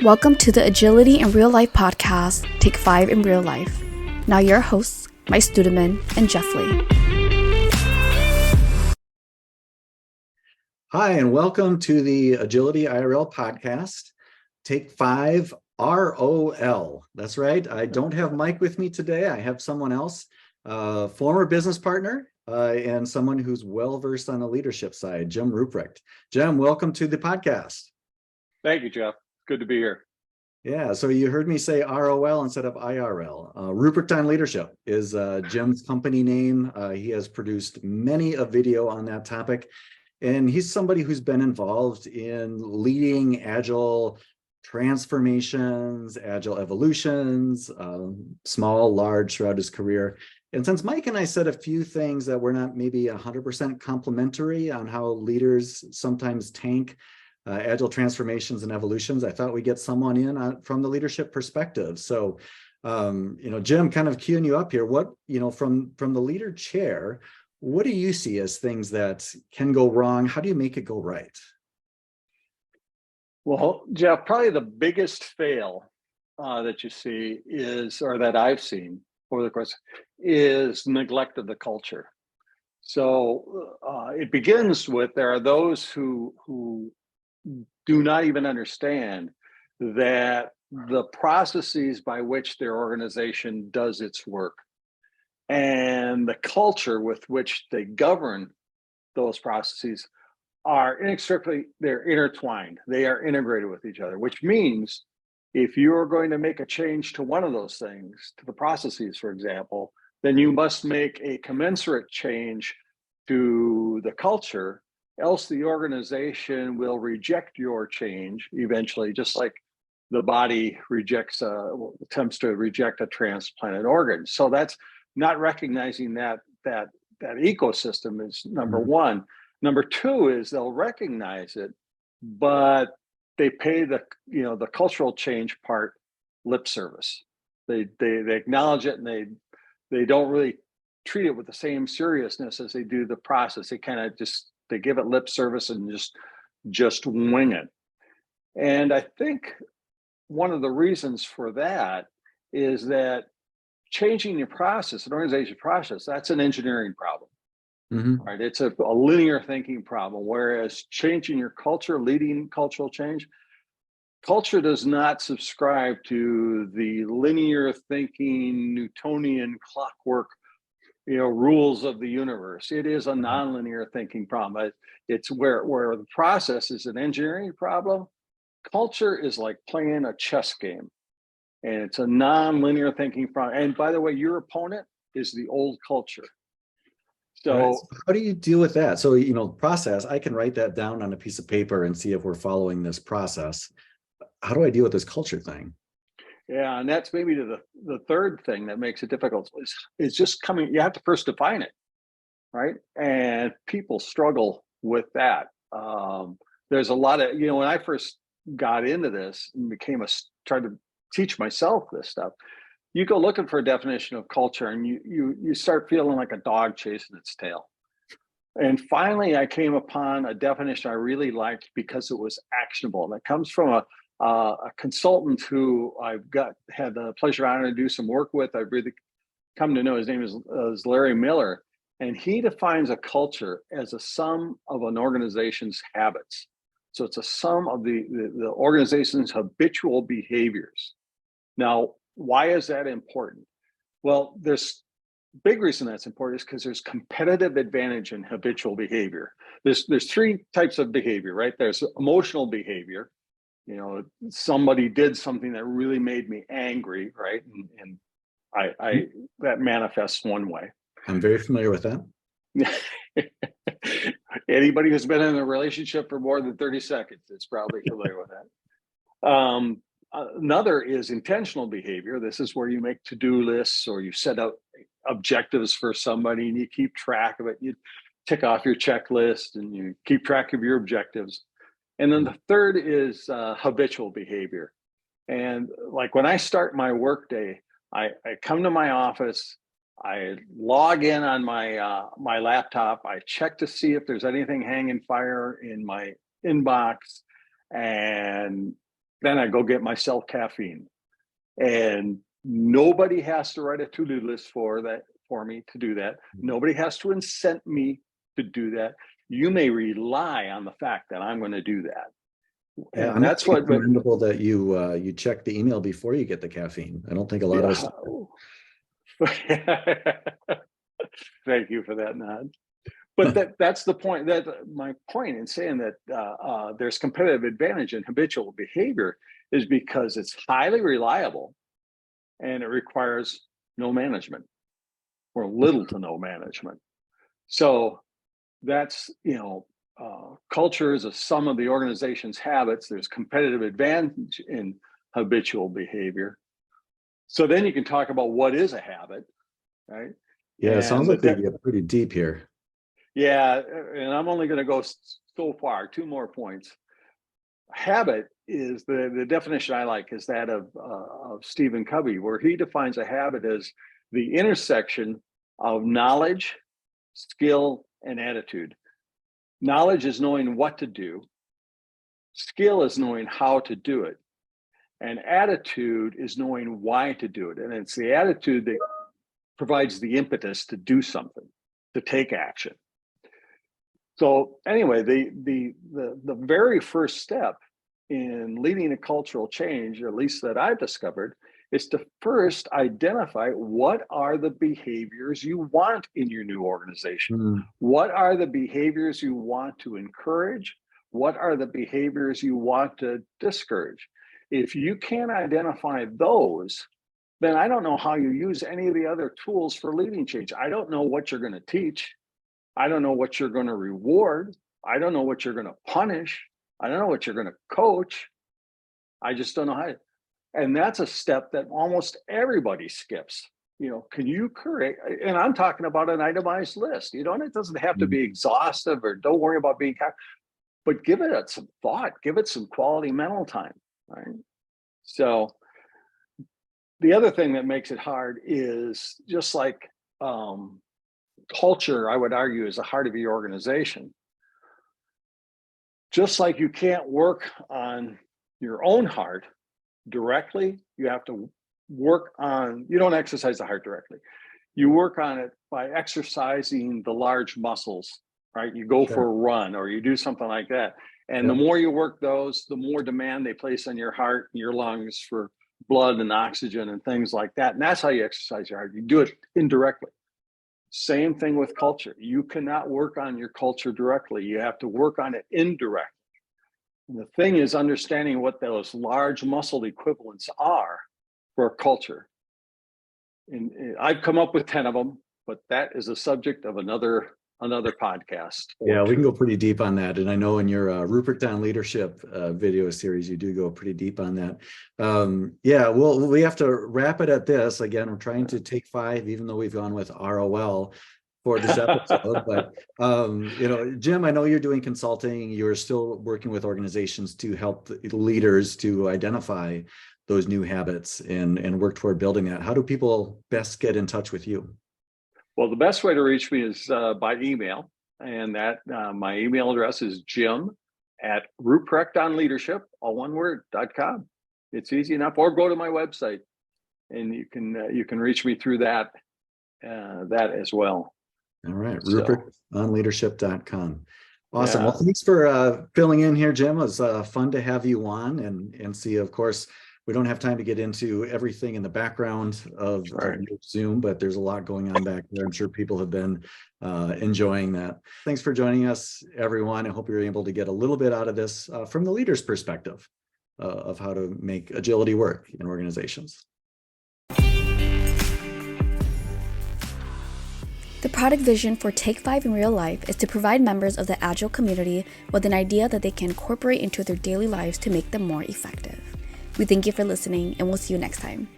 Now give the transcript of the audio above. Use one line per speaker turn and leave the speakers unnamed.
Welcome to the Agility in Real Life podcast, Take 5 in Real Life. Now your hosts, Mike Studeman and Jeff Lee.
Hi, and welcome to the Agility IRL podcast, Take 5ROL. That's right. I don't have Mike with me today. I have someone else, a former business partner and someone who's well-versed on the leadership side, Jim Ruprecht. Jim, welcome to the podcast.
Thank you, Jeff. Good to be here.
Yeah, so you heard me say ROL instead of IRL. Ruprecht on Leadership is Jim's company name. He has produced many a video on that topic. And he's somebody who's been involved in leading agile transformations, agile evolutions, small, large throughout his career. And since Mike and I said a few things that were not maybe 100% complementary on how leaders sometimes tank agile transformations and evolutions, I thought we'd get someone in from the leadership perspective. So, Jim, kind of queuing you up here, from the leader chair, what do you see as things that can go wrong? How do you make it go right?
Well, Jeff, probably the biggest fail that you see or that I've seen over the course, is neglect of the culture. So it begins with there are those who do not even understand that the processes by which their organization does its work and the culture with which they govern those processes are they're intertwined. They are integrated with each other, which means if you're going to make a change to one of those things, to the processes, for example, then you must make a commensurate change to the culture, else the organization will reject your change eventually, just like the body attempts to reject a transplanted organ. So that's not recognizing that ecosystem is number one. Number two is they'll recognize it, but they pay the cultural change part lip service. They acknowledge it, and they don't really treat it with the same seriousness as they do the process. They kind of they give it lip service and just wing it. And I think one of the reasons for that is that changing your process, an organization process, that's an engineering problem. Mm-hmm. Right? It's a linear thinking problem, whereas changing your culture, leading cultural change, culture does not subscribe to the linear thinking, Newtonian clockwork, rules of the universe. It is a nonlinear thinking problem. It's where the process is an engineering problem. Culture is like playing a chess game, and it's a non-linear thinking problem. And by the way, your opponent is the old culture. So,
right. So how do you deal with that? So, process, I can write that down on a piece of paper and see if we're following this process. How do I deal with this culture thing?
Yeah, and that's maybe the third thing that makes it difficult is just you have to first define it, right? And people struggle with that. There's a lot of, when I first got into this and tried to teach myself this stuff, you go looking for a definition of culture and you start feeling like a dog chasing its tail. And finally, I came upon a definition I really liked because it was actionable. And it comes from a consultant who I've had the pleasure honor to do some work with. I've really come to know. His name is Larry Miller. And he defines a culture as a sum of an organization's habits. So it's a sum of the organization's habitual behaviors. Now, why is that important? Well, there's big reason that's important is because there's competitive advantage in habitual behavior. There's three types of behavior, right? There's emotional behavior. Somebody did something that really made me angry, right? And I that manifests one way.
I'm very familiar with that.
Anybody who's been in a relationship for more than 30 seconds is probably familiar with that. Another is intentional behavior. This is where you make to-do lists or you set out objectives for somebody and you keep track of it. You tick off your checklist and you keep track of your objectives. And then the third is habitual behavior. And like when I start my workday, I come to my office, I log in on my laptop, I check to see if there's anything hanging fire in my inbox, and Then I go get myself caffeine, and nobody has to write a to-do list for me to do that. Nobody has to incent me to do that. You may rely on the fact that I'm going to do that.
Yeah,
And that's what
commendable that you check the email before you get the caffeine. I don't think a lot of us.
Thank you for that nod. But that's the point. That my point in saying that there's competitive advantage in habitual behavior is because it's highly reliable and it requires no management or little to no management. So that's, culture is a sum of the organization's habits. There's competitive advantage in habitual behavior. So then you can talk about what is a habit, right?
Yeah, it sounds like they get pretty deep here.
Yeah, and I'm only going to go so far. 2 more points. Habit is the definition I like is that of Stephen Covey, where he defines a habit as the intersection of knowledge, skill, and attitude. Knowledge is knowing what to do. Skill is knowing how to do it. And attitude is knowing why to do it. And it's the attitude that provides the impetus to do something, to take action. So anyway, the very first step in leading a cultural change, or at least that I've discovered, is to first identify what are the behaviors you want in your new organization. What are the behaviors you want to encourage? What are the behaviors you want to discourage? If you can't identify those, then I don't know how you use any of the other tools for leading change. I don't know what you're going to teach. I don't know what you're going to reward. I don't know what you're going to punish. I don't know what you're going to coach. I just don't know how. And that's a step that almost everybody skips. Can you create, and I'm talking about an itemized list. It doesn't have to be exhaustive, or don't worry about being, but give it some thought, give it some quality mental time, right? So the other thing that makes it hard is just like culture, I would argue, is the heart of your organization. Just like you can't work on your own heart directly, you have to work on, you don't exercise the heart directly. You work on it by exercising the large muscles, right? You go for a run or you do something like that. And the more you work those, the more demand they place on your heart and your lungs for blood and oxygen and things like that. And that's how you exercise your heart. You do it indirectly. Same thing with culture. You cannot work on your culture directly. You have to work on it indirectly. And the thing is understanding what those large muscle equivalents are for a culture. And I've come up with 10 of them, but that is a subject of another podcast.
Yeah, we can go pretty deep on that. And I know in your Ruprecht on Leadership video series, you do go pretty deep on that. Yeah, well, we have to wrap it at this. Again, we're trying to take 5, even though we've gone with ROL for this episode. But, Jim, I know you're doing consulting. You're still working with organizations to help the leaders to identify those new habits and work toward building that. How do people best get in touch with you?
Well, the best way to reach me is by email. And that my email address is jim@ruprechtonleadership, all one word, .com. It's easy enough. Or go to my website and you can reach me through that as well.
All right, ruprechtonleadership.com. Awesome. Yeah. Well, thanks for filling in here, Jim. It was fun to have you on and see, of course, we don't have time to get into everything in the background of Zoom, but there's a lot going on back there. I'm sure people have been enjoying that. Thanks for joining us, everyone. I hope you're able to get a little bit out of this from the leader's perspective of how to make agility work in organizations.
The product vision for Take 5 in Real Life is to provide members of the Agile community with an idea that they can incorporate into their daily lives to make them more effective. We thank you for listening, and we'll see you next time.